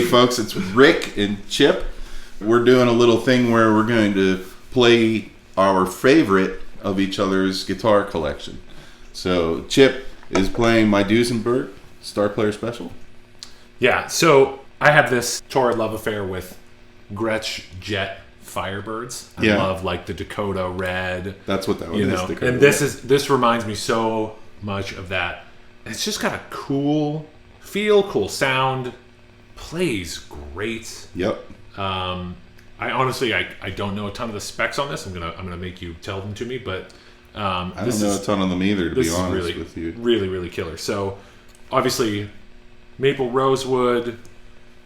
Hey folks, it's Rick and Chip. We're doing a little thing where we're going to play our favorite of each other's guitar collection. So Chip is playing my Duesenberg Starplayer Special. Yeah, so I have this torrid love affair with Gretsch Jet Firebirds. I love like the Dakota Red. That's what that one is. Dakota and this reminds me so much of that. It's just got a cool feel, cool sound. Plays great. Yep. I honestly I don't know a ton of the specs on this. I'm gonna make you tell them to me, but I don't know a ton of them either, to be honest with you. Really, really killer. So obviously maple rosewood.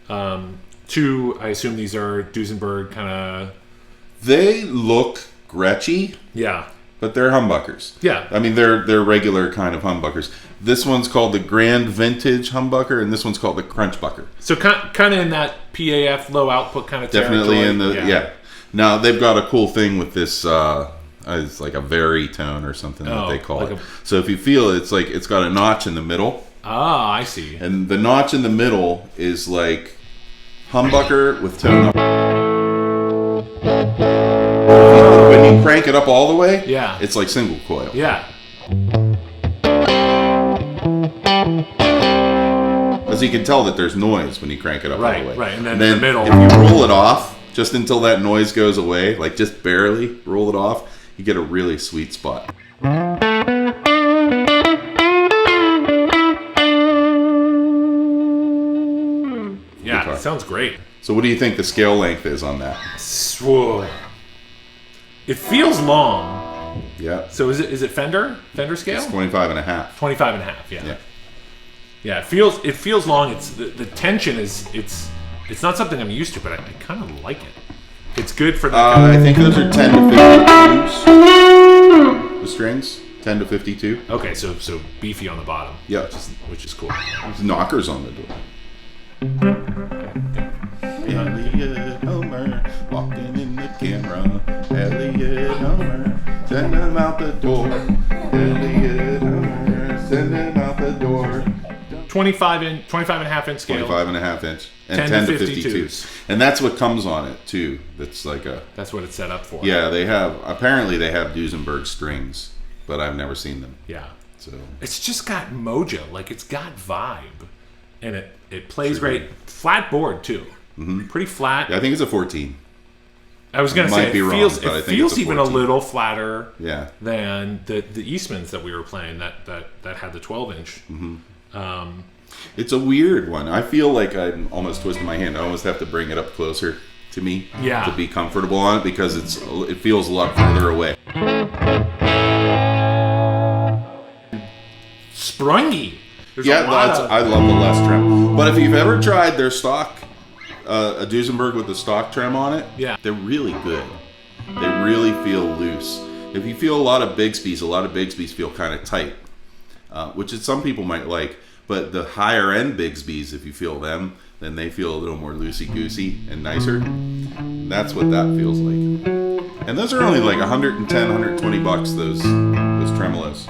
Two, I assume these are Duesenberg kind of. They look Gretschy. Yeah. But they're humbuckers. Yeah. I mean, they're regular kind of humbuckers. This one's called the Grand Vintage Humbucker, and this one's called the Crunchbucker. So kind of in that PAF low output kind of Definitely territory. in the yeah. Now they've got a cool thing with this. It's like a veritone or something that they call it. So if you feel it, it's got a notch in the middle. Ah, I see. And the notch in the middle is like humbucker with tone up. When you crank it up all the way, it's like single coil. Yeah. As you can tell that there's noise when you crank it up all the way. Right, and then in the middle. If you roll it off, just until that noise goes away, like just barely roll it off, you get a really sweet spot. Yeah, it sounds great. So what do you think the scale length is on that? Whoa. It feels long. Yeah. So is it Fender scale? It's 25 and a half. 25 and a half, yeah. Yeah, it feels long. It's the tension is it's not something I'm used to, but I kind of like it. It's good for the I think those are 10 to 52s. The strings 10 to 52. Okay, so beefy on the bottom. Yeah. Which is cool. There's knockers on the door. Elliot Homer walking in the camera. Elliot Homer send him out the door. Elliot Homer send him out the door. 25 and a half inch scale. 25 and a half inch. And 10 to 52s. And that's what comes on it too. That's what it's set up for. Yeah, apparently they have Duesenberg strings, but I've never seen them. Yeah. So it's just got mojo, like it's got vibe. And it plays great. Flat board too. Mm-hmm. Pretty flat. Yeah, I think it's a 14. I was going to say it feels even a little flatter than the Eastmans that we were playing that had the 12-inch. Mm-hmm. It's a weird one. I feel like I'm almost twisting my hand. I almost have to bring it up closer to me to be comfortable on it because it feels a lot further away. Sprungy. I love the less trem. But if you've ever tried their stock, a Duesenberg with the stock trem on it, they're really good. They really feel loose. If you feel a lot of Bigsby's feel kind of tight, which some people might like. But the higher end Bigsby's, if you feel them, then they feel a little more loosey-goosey and nicer. That's what that feels like. And those are only like $110, $120, those tremolos.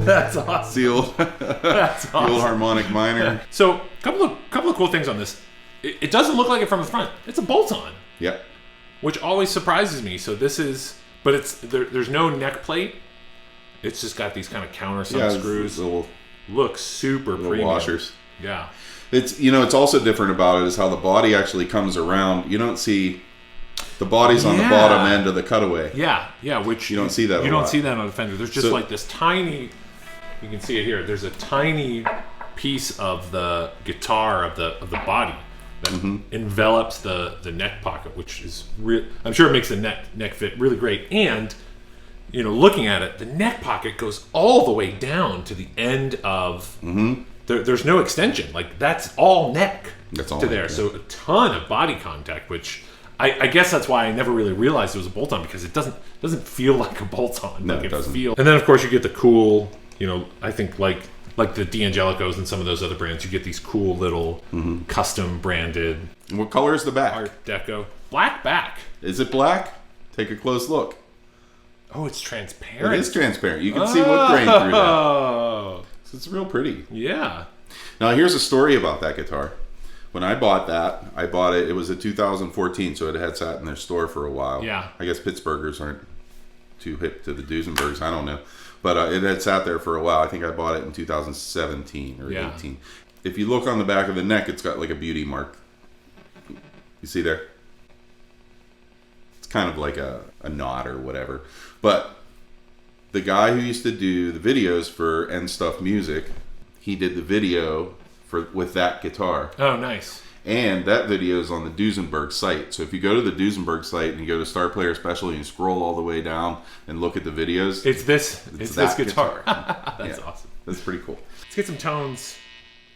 That's awesome. That's awesome. The old harmonic minor. So, couple of cool things on this. It doesn't look like it from the front. It's a bolt-on. Yep. Which always surprises me. So but there's no neck plate. It's just got these kind of countersunk screws. Looks super premium. Washers. Yeah. It's also different about it is how the body actually comes around. You don't see the body's on the bottom end of the cutaway. Yeah, which you don't see that. You don't see that on a Fender. There's just like this tiny. You can see it here. There's a tiny piece of the guitar of the body that envelops the neck pocket, which is real. I'm sure it makes the neck fit really great. And looking at it, the neck pocket goes all the way down to the end of. There's no extension. Like that's all neck. That's all to there. So a ton of body contact, which I guess that's why I never really realized it was a bolt-on, because it doesn't feel like a bolt-on. No, like it doesn't. And then of course you get the cool, I think like the D'Angelicos and some of those other brands, you get these cool little custom branded. And what color is the back? Art Deco. Black back. Is it black? Take a close look. Oh, it's transparent. It is transparent. You can see wood grain through that. So it's real pretty. Yeah. Now here's a story about that guitar. When I bought it. It was a 2014, so it had sat in their store for a while. Yeah. I guess Pittsburghers aren't too hip to the Duesenbergs. I don't know, but it had sat there for a while. I think I bought it in 2017 or 18. If you look on the back of the neck, it's got like a beauty mark. You see there? It's kind of like a knot or whatever. But the guy who used to do the videos for End Stuff Music, he did the video with that guitar. Oh, nice. And that video is on the Duesenberg site. So if you go to the Duesenberg site and you go to Starplayer Special and you scroll all the way down and look at the videos, it's this guitar. That's awesome. That's pretty cool. Let's get some tones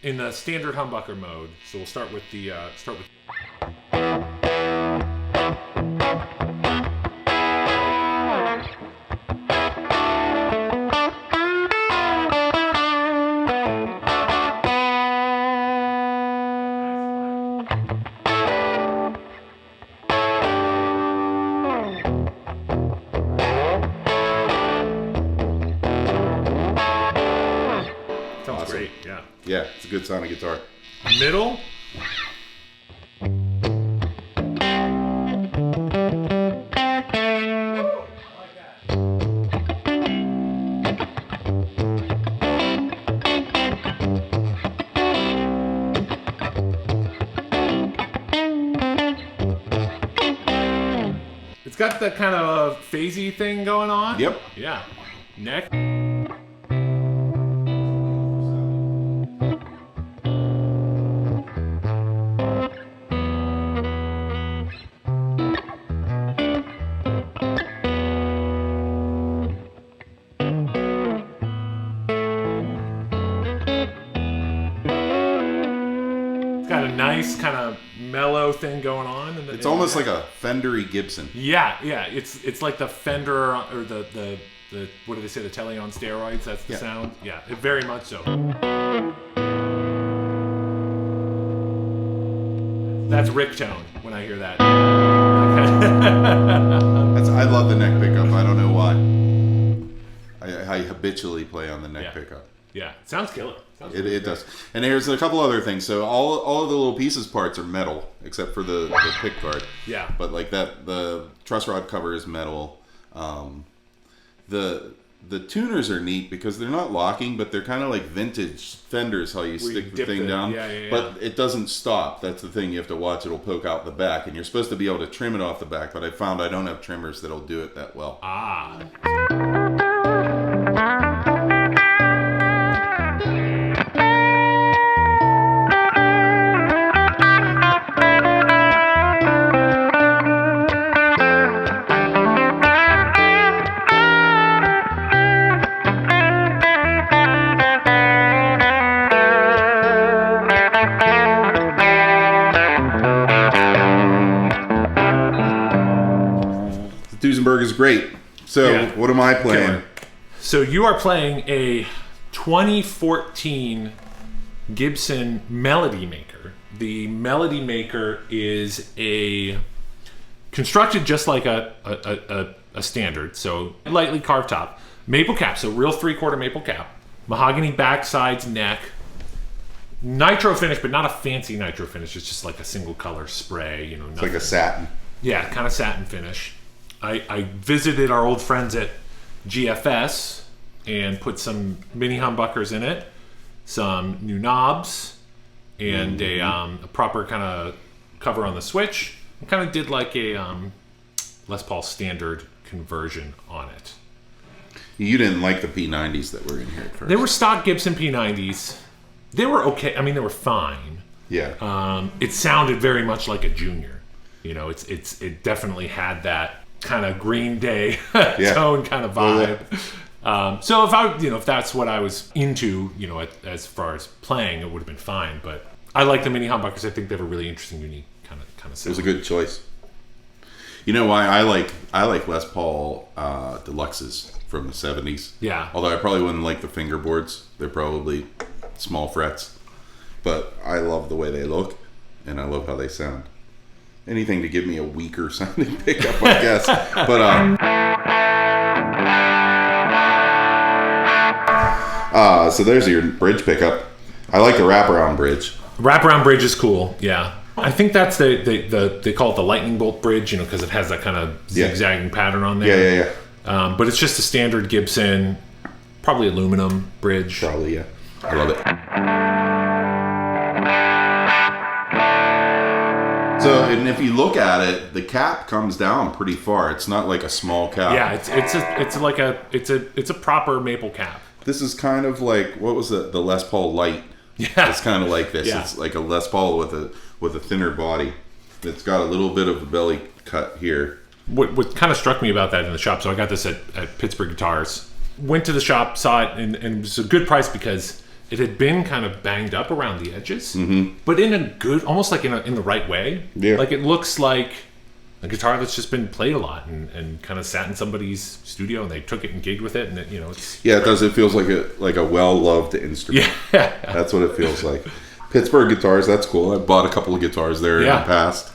in the standard humbucker mode. So we'll start with great. Yeah, it's a good sounding guitar. Middle. It's got that kind of phasey thing going on. Yep. Yeah. Neck. Got a nice kind of mellow thing going on. It's almost like a Fendery Gibson. Yeah. It's like the Fender or the what do they say, the Tele on steroids? That's the sound. Yeah, very much so. That's Rick tone when I hear that. I love the neck pickup. I don't know why. I habitually play on the neck pickup. Yeah, it sounds killer. It does. And there's a couple other things. So all of the little pieces parts are metal, except for the pick guard. Yeah. But like that, the truss rod cover is metal. The tuners are neat because they're not locking, but they're kind of like vintage Fenders, how you stick the thing down. Yeah. But it doesn't stop. That's the thing you have to watch. It'll poke out the back, and you're supposed to be able to trim it off the back, but I found I don't have trimmers that'll do it that well. Ah. Duesenberg is great. So what am I playing? Killer. So you are playing a 2014 Gibson Melody Maker. The Melody Maker is constructed just like a standard, so lightly carved top, maple cap, so real 3/4 maple cap, mahogany back, sides, neck, nitro finish, but not a fancy nitro finish. It's just like a single color spray. It's like a satin. Yeah, kind of satin finish. I visited our old friends at GFS and put some mini humbuckers in it, some new knobs, and a proper kind of cover on the switch. I kind of did like a Les Paul standard conversion on it. You didn't like the P90s that were in here at first. They were stock Gibson P90s. They were okay. I mean, they were fine. Yeah. It sounded very much like a Junior. It definitely had that kind of Green Day tone kind of vibe. So if that's what I was into, as far as playing, it would have been fine. But I like the mini humbuckers. I think they have a really interesting, unique kind of sound. It was a good choice. You know why I like Les Paul Deluxes from the 70s. Yeah. Although I probably wouldn't like the fingerboards. They're probably small frets. But I love the way they look, and I love how they sound. Anything to give me a weaker sounding pickup, I guess. But so there's your bridge pickup. I like the wraparound bridge. Wraparound bridge is cool. Yeah. I think that's they call it the lightning bolt bridge, because it has that kind of zigzagging pattern on there. Yeah. But it's just a standard Gibson, probably aluminum bridge. Probably, yeah. I love it. So, and if you look at it, the cap comes down pretty far. It's not like a small cap. Yeah, it's a proper maple cap. This is kind of like, what was the Les Paul Light? Yeah, it's kind of like this. Yeah. It's like a Les Paul with a thinner body. It's got a little bit of a belly cut here. What kind of struck me about that in the shop, so I got this at Pittsburgh Guitars. Went to the shop, saw it, and it was a good price because it had been kind of banged up around the edges, but in a good, almost like in the right way. Yeah. Like it looks like a guitar that's just been played a lot and kind of sat in somebody's studio and they took it and gigged with it, and it's yeah, it does. It feels like a well-loved instrument. Yeah, that's what it feels like. Pittsburgh Guitars, that's cool. I bought a couple of guitars there in the past.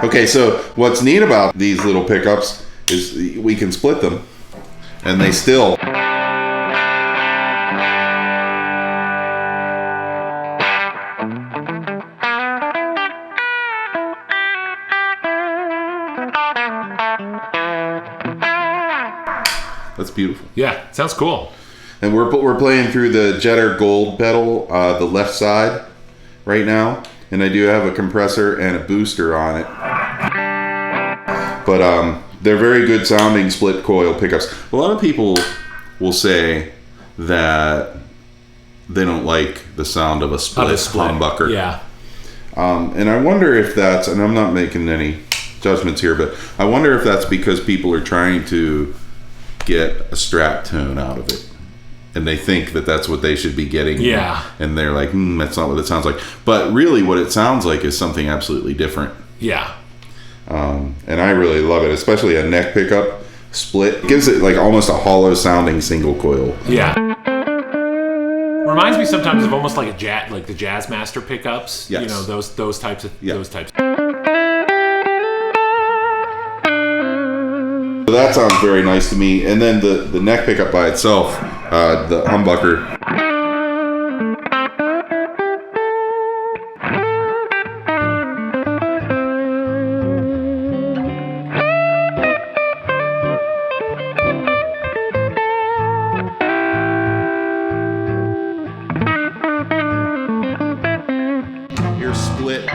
Okay, so what's neat about these little pickups is we can split them, and they still. That's beautiful. Yeah, sounds cool. And we're playing through the Jetter Gold pedal, the left side, right now. And I do have a compressor and a booster on it. But they're very good sounding split coil pickups. A lot of people will say that they don't like the sound of a split humbucker. Yeah. And I wonder if that's, and I'm not making any judgments here, but I wonder if that's because people are trying to get a Strat tone out of it. And they think that that's what they should be getting. Yeah. And they're like, that's not what it sounds like. But really what it sounds like is something absolutely different. Yeah. And I really love it, especially a neck pickup split. It gives it like almost a hollow sounding single coil. Yeah. Reminds me sometimes of almost like like the Jazzmaster pickups. Yes. Those types of those types. So that sounds very nice to me. And then the neck pickup by itself, the humbucker. Here's split.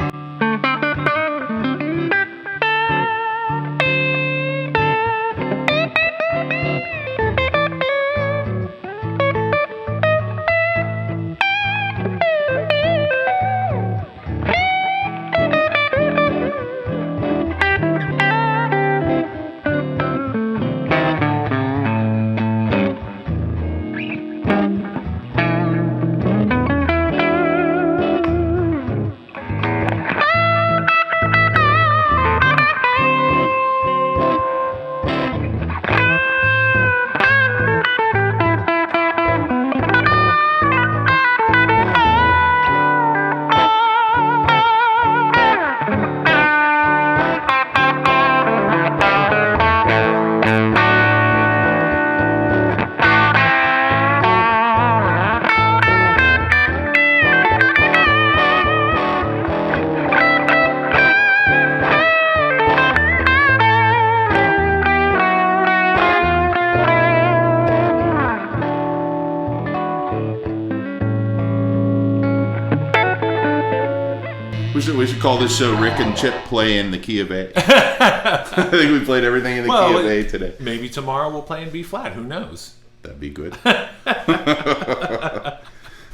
We should call this show Rick and Chip Play in the Key of A. I think we played everything in the key of A today. Maybe tomorrow we'll play in B flat. Who knows? That'd be good.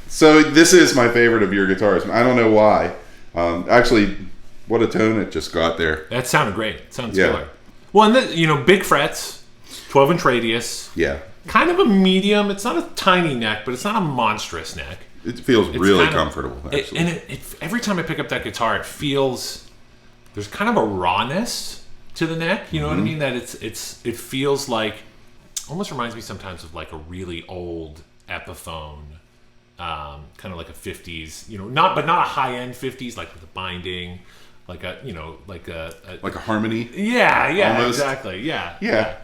So this is my favorite of your guitars. I don't know why. Actually, what a tone it just got there. That sounded great. It sounds killer. Well, and big frets, 12-inch radius. Yeah. Kind of a medium. It's not a tiny neck, but it's not a monstrous neck. It feels really comfortable, actually. Every time I pick up that guitar, it feels there's kind of a rawness to the neck. You know what I mean? That it feels like, almost reminds me sometimes of like a really old Epiphone, kind of like a 50s, not a high-end 50s, like with the binding, like a Harmony. Yeah, almost. Exactly. Yeah.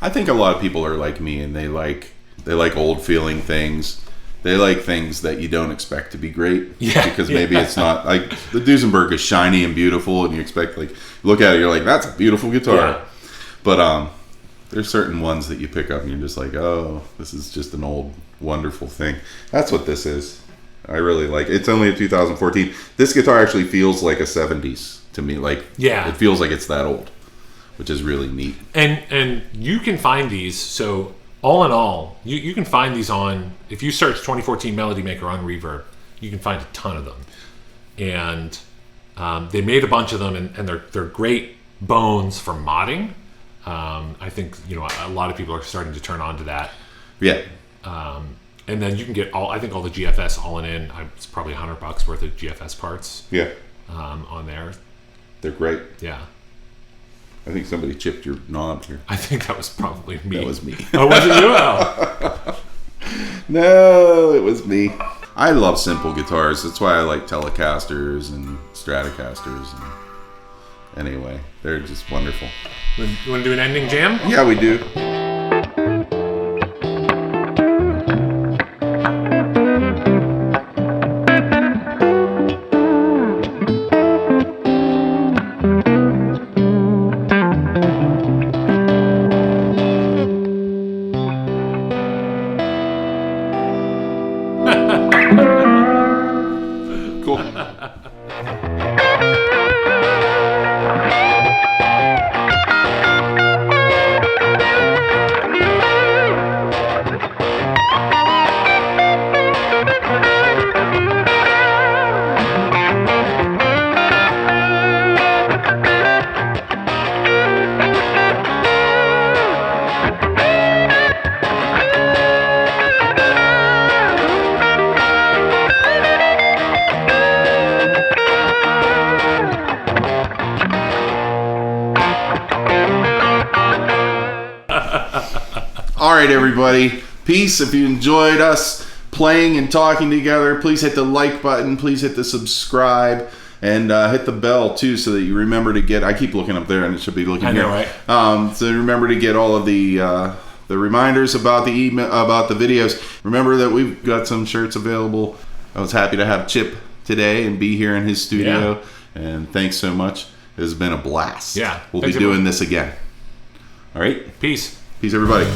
I think a lot of people are like me, and they like old feeling things. They like things that you don't expect to be great. Yeah. Because maybe it's not like the Duesenberg is shiny and beautiful, and you expect, like, look at it, you're like, that's a beautiful guitar. Yeah. But there's certain ones that you pick up and you're just like, oh, this is just an old wonderful thing. That's what this is. I really like it. It's only a 2014. This guitar actually feels like a 70s to me. Like, it feels like it's that old, which is really neat. And you can find these. So all in all, you can find these on, if you search 2014 Melody Maker on Reverb, you can find a ton of them. And they made a bunch of them, and they're great bones for modding. I think a lot of people are starting to turn on to that. Yeah. And then you can get all the GFS all in. It's probably $100 worth of GFS parts. Yeah. On there. They're great. Yeah. I think somebody chipped your knob here. I think that was probably me. That was me. Oh, was it you? Oh. No, it was me. I love simple guitars. That's why I like Telecasters and Stratocasters. And anyway, they're just wonderful. You want to do an ending jam? Yeah, we do. Cool. All right, everybody. Peace. If you enjoyed us playing and talking together, please hit the like button. Please hit the subscribe. And hit the bell, too, so that you remember to get... I keep looking up there, and it should be looking here. I know, right? So remember to get all of the reminders about the email, about the videos. Remember that we've got some shirts available. I was happy to have Chip today and be here in his studio. Yeah. And thanks so much. It has been a blast. Yeah. We'll be doing this again. All right? Peace. Peace, everybody.